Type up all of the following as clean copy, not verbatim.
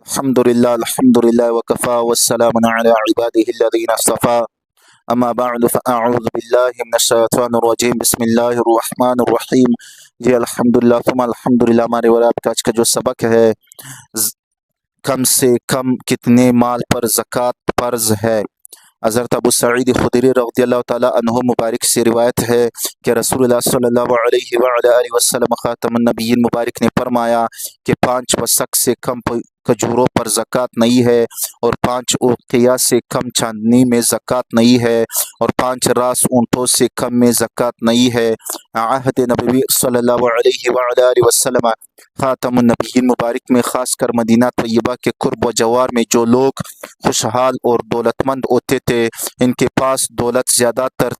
الحمد للہ وکفا والسلام علی عباده الذین اصطفى اما بعد فاعوذ باللہ من الشیطان الرجیم بسم اللہ الرحمن الرحیم۔ جی الحمدللہ ثم الحمدللہ۔ ہمارے اور آپ کا آج کا جو سبق ہے کم سے کم کتنے مال پر زکوٰۃ فرض ہے۔ حضرت ابو سعید خدری رضی اللہ تعالیٰ عنہ مبارک سے روایت ہے کہ رسول اللہ صلی اللہ علیہ وآلہ وسلم خاتم النبیین مبارک نے فرمایا کہ 5 وسق سے کم کھجوروں پر زکوٰۃ نہیں ہے، اور 5 اوقیہ سے کم چاندنی میں زکوٰۃ نہیں ہے، اور 5 راس اونٹوں سے کم میں زکوٰۃ نہیں ہے۔ عہد نبوی صلی اللہ علیہ وآلہ وسلم خاتم النبیین مبارک میں، خاص کر مدینہ طیبہ کے قرب و جوار میں جو لوگ خوشحال اور دولت مند ہوتے تھے، ان کے پاس دولت زیادہ تر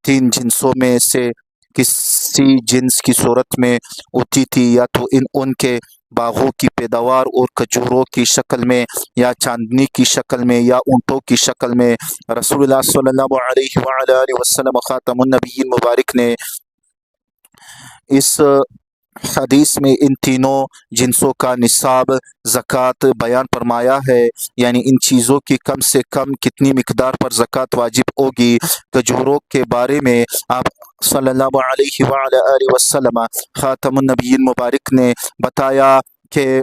3 جنسوں میں سے کسی جنس کی صورت میں ہوتی تھی، یا تو ان کے باغوں کی پیداوار اور کھجوروں کی شکل میں، یا چاندنی کی شکل میں، یا اونٹوں کی شکل میں۔ رسول اللہ صلی اللہ علیہ وآلہ وسلم خاتم النبیین مبارک نے اس حدیث میں ان تینوں جنسوں کا نصاب زکوٰۃ بیان فرمایا ہے، یعنی ان چیزوں کی کم سے کم کتنی مقدار پر زکوٰۃ واجب ہوگی۔ کھجوروں کے بارے میں آپ صلی اللہ علیہ وآلہ وسلم خاتم النبیین مبارک نے بتایا کہ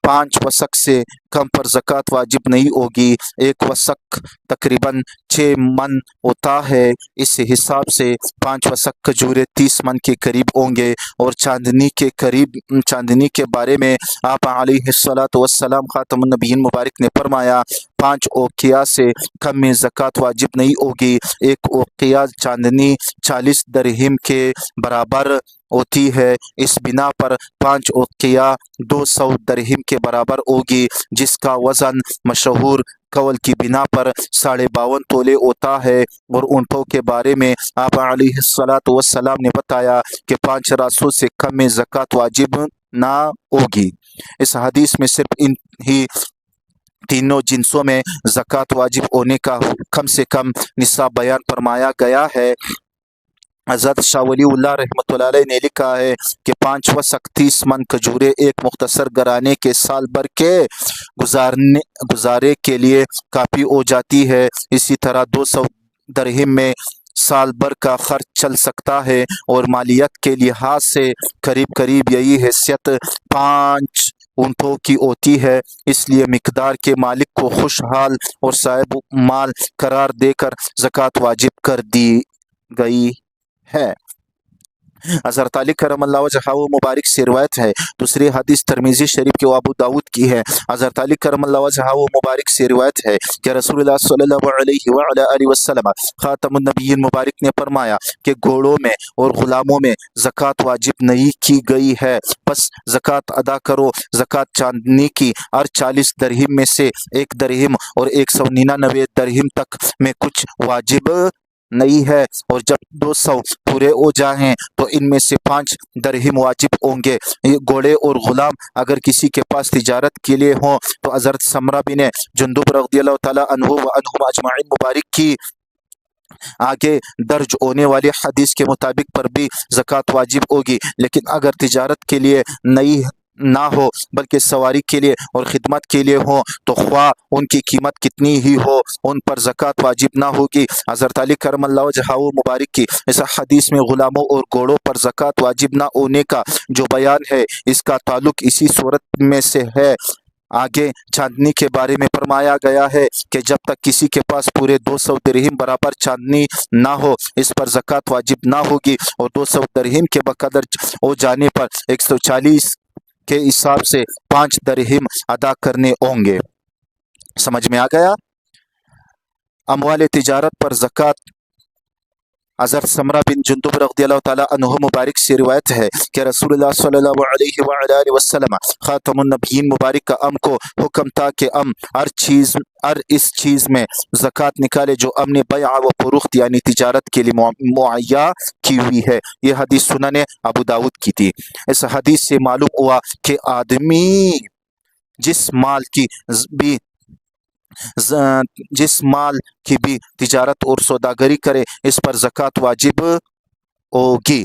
5 وسق سے کم پر زکوٰۃ واجب نہیں ہوگی۔ 1 وسق تقریباً 6 من ہوتا ہے، اس حساب سے 5 وسق کھجورے 30 من کے قریب ہوں گے۔ اور چاندنی کے بارے میں آپ علیہ الصلاۃ والسلام خاتم النبیین مبارک نے فرمایا 5 اوقیہ سے کم میں زکوٰۃ واجب نہیں ہوگی۔ 1 اوقیہ چاندنی 40 درہم کے برابر ہوتی ہے، اس بنا پر 5 اوقیہ 200 درہم کے برابر ہوگی، جس کا وزن مشہور قول کی بنا پر 52.5 تولے ہوتا ہے۔ اور اونٹوں کے بارے میں آپ علیہ الصلاۃ والسلام نے بتایا کہ 5 راسوں سے کم میں زکوٰۃ واجب نہ ہوگی۔ اس حدیث میں صرف ان ہی تینوں جنسوں میں زکوٰۃ واجب ہونے کا کم سے کم نصاب بیان فرمایا گیا ہے۔ حضرت شاہ ولی اللہ رحمۃ اللہ علیہ نے لکھا ہے کہ 5 وسق 30 من کھجورے ایک مختصر گھرانے کے سال بھر کے گزارے کے لیے کافی ہو جاتی ہے۔ اسی طرح 200 درہم میں سال بھر کا خرچ چل سکتا ہے، اور مالیت کے لحاظ سے قریب یہی حیثیت 5 اونٹوں کی ہوتی ہے۔ اس لیے مقدار کے مالک کو خوشحال اور صاحب مال قرار دے کر زکوٰۃ واجب کر دی گئی ہے۔ حضرت علی کرم اللہ وجہہ مبارک سے روایت ہے، دوسری حدیث ترمذی شریف کے ابو داود کی ہے۔ حضرت علی کرم اللہ وجہہ مبارک سے روایت ہے کہ رسول اللہ صلی اللہ علیہ وآلہ وسلم خاتم النبیین مبارک نے فرمایا کہ گھوڑوں میں اور غلاموں میں زکوٰۃ واجب نہیں کی گئی ہے، بس زکوٰۃ ادا کرو۔ زکوٰۃ چاندنی کی ہر 40 درہم میں سے 1 درہم اور 199 درہم تک میں کچھ واجب نہیں ہے، اور جب 200 پورے ہو جائیں تو ان میں سے 5 درہم واجب ہوں گے۔ گھوڑے اور غلام اگر کسی کے پاس تجارت کے لیے ہوں تو حضرت سمرہ بن جندب رضی اللہ تعالیٰ عنہ و عنہم اجمعین مبارک کی آگے درج ہونے والی حدیث کے مطابق پر بھی زکوٰۃ واجب ہوگی، لیکن اگر تجارت کے لیے نہ ہو بلکہ سواری کے لیے اور خدمت کے لیے ہوں تو خواہ ان کی قیمت کتنی ہی ہو، ان پر زکوٰۃ واجب نہ ہوگی۔ حضرت علی کرم اللہ وجہہ مبارک کی اس حدیث میں غلاموں اور گھوڑوں پر زکوٰۃ واجب نہ ہونے کا جو بیان ہے، اس کا تعلق اسی صورت میں سے ہے۔ آگے چاندنی کے بارے میں فرمایا گیا ہے کہ جب تک کسی کے پاس پورے 200 درہم برابر چاندنی نہ ہو، اس پر زکوٰۃ واجب نہ ہوگی، اور 200 درہم کے بقدر ہو جانے پر 140 کے حساب سے 5 درہم ادا کرنے ہوں گے۔ سمجھ میں آ گیا؟ اموال تجارت پر زکوٰۃ۔ حضرت سمرہ بن جندب رضی اللہ تعالیٰ عنہ مبارک سے روایت ہے کہ رسول اللہ صلی اللہ علیہ وآلہ وسلم خاتم النبیین مبارک کا کو حکم تھا کہ ہر اس چیز میں زکوٰۃ نکالے جو نے بیع و فروخت یعنی تجارت کے لیے معین کی ہوئی ہے۔ یہ حدیث سنن ابو داود کی تھی۔ اس حدیث سے معلوم ہوا کہ آدمی جس مال کی بھی تجارت اور سوداگری کرے، اس پر زکوٰۃ واجب ہوگی۔